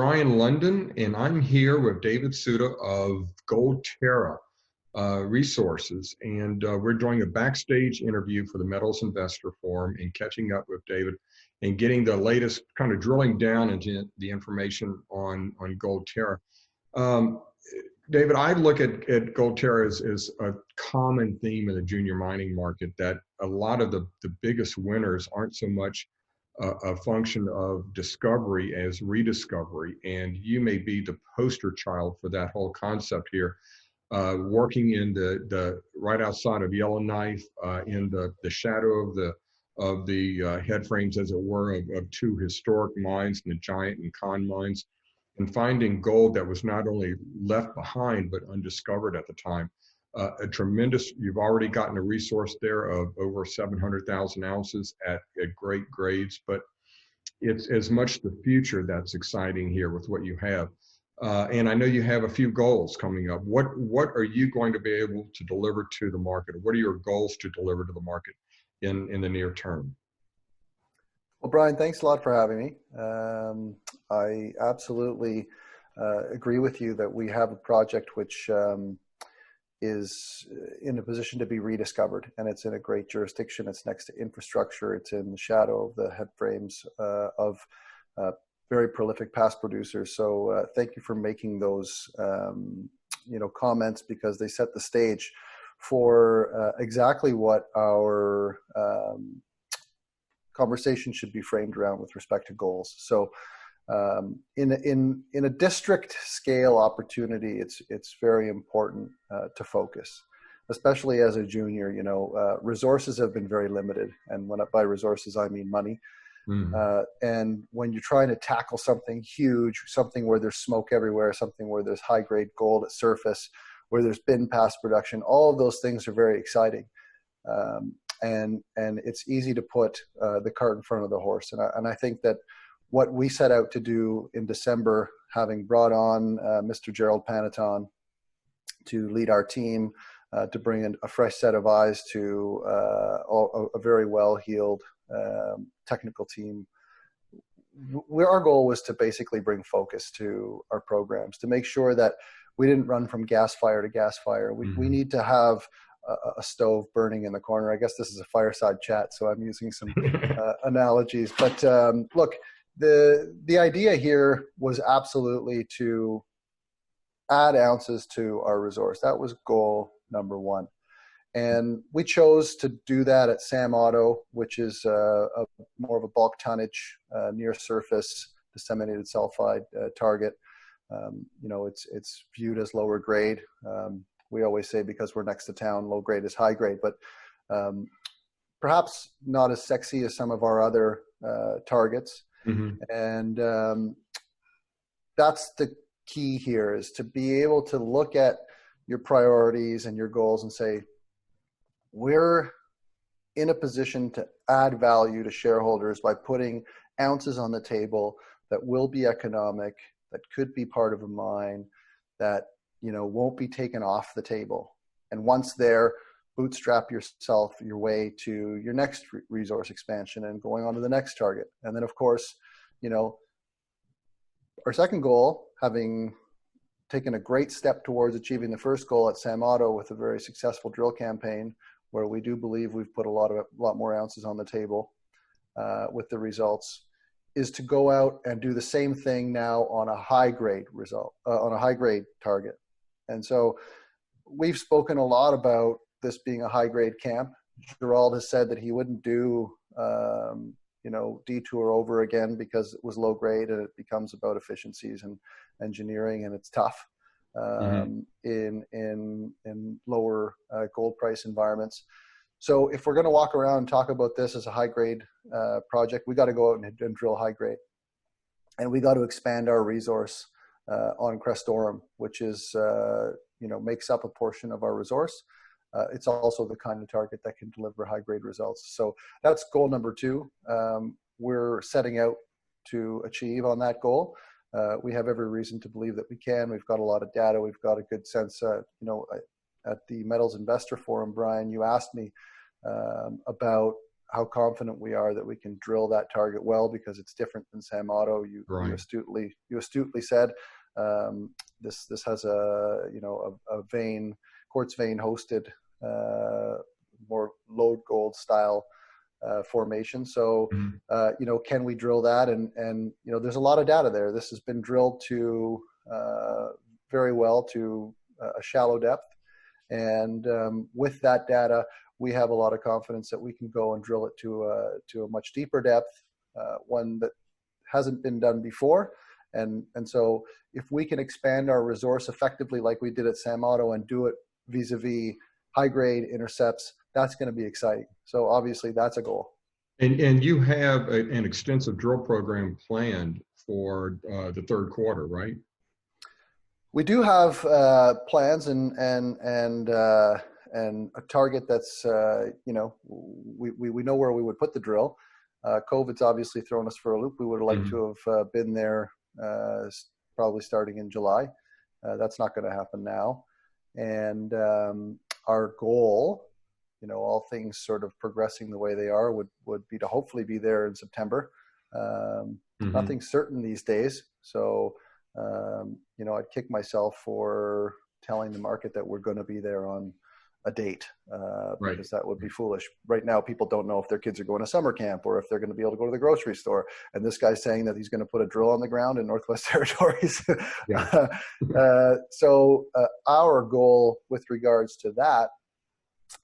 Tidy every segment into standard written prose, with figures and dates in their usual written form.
Brian London, and I'm here with David Suda of Goldterra Resources, and we're doing a backstage interview for the Metals Investor Forum and catching up with David and getting the latest, kind of drilling down into the information on Goldterra. Um, David, I look at Goldterra as a common theme in the junior mining market, that a lot of the biggest winners aren't so much a function of discovery as rediscovery. And you may be the poster child for that whole concept here, working in the right outside of Yellowknife, in the shadow of the head frames, as it were, of two historic mines, the Giant and Con mines, and finding gold that was not only left behind but undiscovered at the time. A tremendous, you've already gotten a resource there of over 700,000 ounces at great grades, but it's as much the future that's exciting here with what you have. And I know you have a few goals coming up. What are you going to be able to deliver to the market? What are your goals to deliver to the market in the near term? Well, Brian, thanks a lot for having me. I absolutely agree with you that we have a project which is in a position to be rediscovered, and it's in a great jurisdiction. It's next to infrastructure. It's in the shadow of the head frames of very prolific past producers. So thank you for making those comments, because they set the stage for exactly what our conversation should be framed around with respect to goals. So in a district scale opportunity, it's very important to focus, especially as a junior. Resources have been very limited, and by resources I mean money. And when you're trying to tackle something huge, something where there's smoke everywhere, something where there's high grade gold at surface, where there's been past production, all of those things are very exciting. And it's easy to put the cart in front of the horse. And I think that what we set out to do in December, having brought on Mr. Gerald Panaton to lead our team, to bring in a fresh set of eyes to a very well-heeled technical team, our goal was to basically bring focus to our programs, to make sure that we didn't run from gas fire to gas fire. We need to have a stove burning in the corner. I guess this is a fireside chat, so I'm using some analogies. But look, the idea here was absolutely to add ounces to our resource. That was goal number one. And we chose to do that at Sam Otto, which is more of a bulk tonnage, near surface disseminated sulfide target. It's viewed as lower grade. We always say, because we're next to town, low grade is high grade, but perhaps not as sexy as some of our other targets. And that's the key here, is to be able to look at your priorities and your goals and say, we're in a position to add value to shareholders by putting ounces on the table that will be economic, that could be part of a mine, that won't be taken off the table. And once there, bootstrap your way to your next resource expansion and going on to the next target. And then, of course, our second goal, having taken a great step towards achieving the first goal at Sam Otto with a very successful drill campaign, where we do believe we've put a lot more ounces on the table with the results, is to go out and do the same thing now on a high grade target. And so we've spoken a lot about this being a high grade camp. Gerald has said that he wouldn't do detour over again because it was low grade, and it becomes about efficiencies and engineering, and it's tough in lower gold price environments. So if we're going to walk around and talk about this as a high grade project, we got to go out and drill high grade, and we got to expand our resource on Crestorum, which is makes up a portion of our resource. It's also the kind of target that can deliver high grade results. So that's goal number two. We're setting out to achieve on that goal. We have every reason to believe that we can. We've got a lot of data. We've got a good sense. At the Metals Investor Forum, Brian, you asked me about how confident we are that we can drill that target well, because it's different than Sam Otto. You astutely said this has a vein, quartz vein hosted, more lode gold style formation. So can we drill that? And there's a lot of data there. This has been drilled to very well to a shallow depth, and with that data, we have a lot of confidence that we can go and drill it to a much deeper depth, one that hasn't been done before. And so if we can expand our resource effectively like we did at Sam Otto and do it vis-a-vis high grade intercepts, that's going to be exciting. So obviously that's a goal. And you have an extensive drill program planned for the third quarter, right? We do have plans and a target that's we know where we would put the drill. COVID's obviously thrown us for a loop. We would have liked to have been there probably starting in July. That's not going to happen now. And our goal, all things sort of progressing the way they are, would be to hopefully be there in September. Nothing's certain these days. So, I'd kick myself for telling the market that we're going to be there on a date, because that would be foolish. Right now, people don't know if their kids are going to summer camp or if they're going to be able to go to the grocery store. And this guy's saying that he's going to put a drill on the ground in Northwest Territories. So our goal with regards to that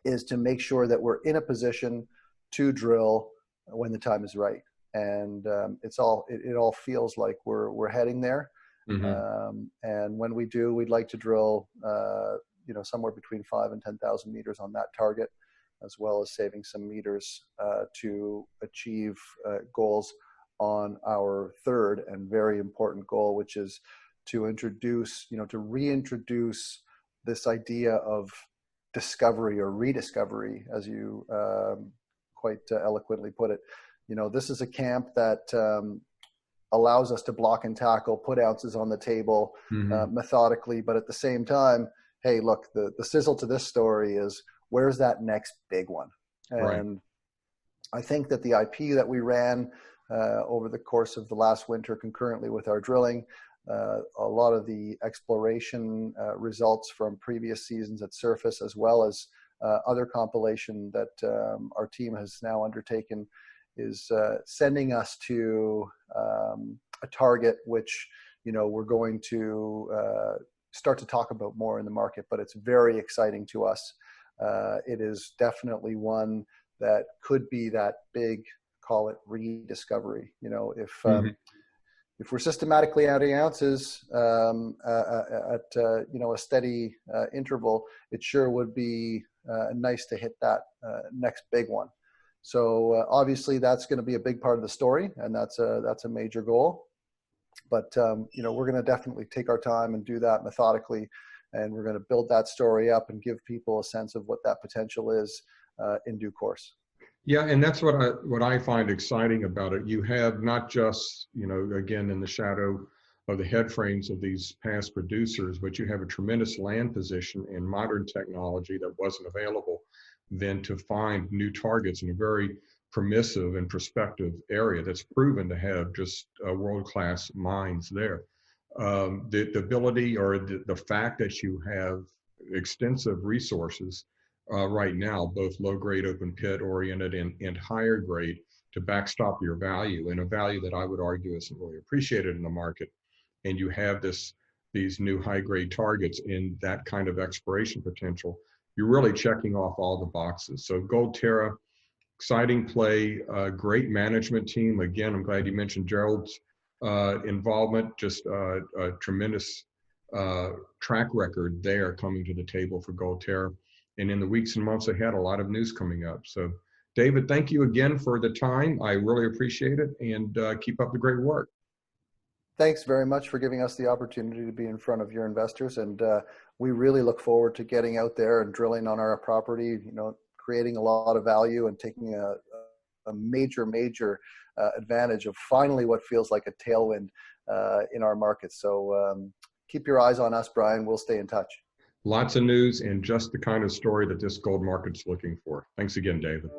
is to make sure that we're in a position to drill when the time is right. And it all feels like we're heading there. And when we do, we'd like to drill somewhere between 5,000 and 10,000 meters on that target, as well as saving some meters to achieve goals on our third and very important goal, which is to reintroduce this idea of discovery or rediscovery, as you quite eloquently put it. This is a camp that allows us to block and tackle, put ounces on the table methodically, but at the same time, hey, look, the sizzle to this story is, where's that next big one? And I think that the IP that we ran over the course of the last winter concurrently with our drilling, a lot of the exploration results from previous seasons at surface, as well as other compilation that our team has now undertaken, is sending us to a target which we're going to start to talk about more in the market, but it's very exciting to us. It is definitely one that could be that big, call it rediscovery. If we're systematically adding ounces at a steady interval, it sure would be nice to hit that next big one. So obviously that's going to be a big part of the story, and that's a major goal. But we're going to definitely take our time and do that methodically, and we're going to build that story up and give people a sense of what that potential is in due course. Yeah, and that's what I find exciting about it. You have not just, again, in the shadow of the head frames of these past producers, but you have a tremendous land position and modern technology that wasn't available then to find new targets in a very permissive and prospective area that's proven to have just world-class mines there. The ability, or the fact that you have extensive resources right now, both low-grade open pit oriented and higher grade, to backstop your value, and a value that I would argue isn't really appreciated in the market. And you have these new high-grade targets in that kind of exploration potential. You're really checking off all the boxes. So Goldterra, exciting play, great management team. Again, I'm glad you mentioned Gerald's involvement, just a tremendous track record there coming to the table for Goldterra. And in the weeks and months ahead, a lot of news coming up. So David, thank you again for the time. I really appreciate it, and keep up the great work. Thanks very much for giving us the opportunity to be in front of your investors. And we really look forward to getting out there and drilling on our property, creating a lot of value and taking a major advantage of finally what feels like a tailwind in our market. So keep your eyes on us, Brian. We'll stay in touch. Lots of news and just the kind of story that this gold market's looking for. Thanks again, David.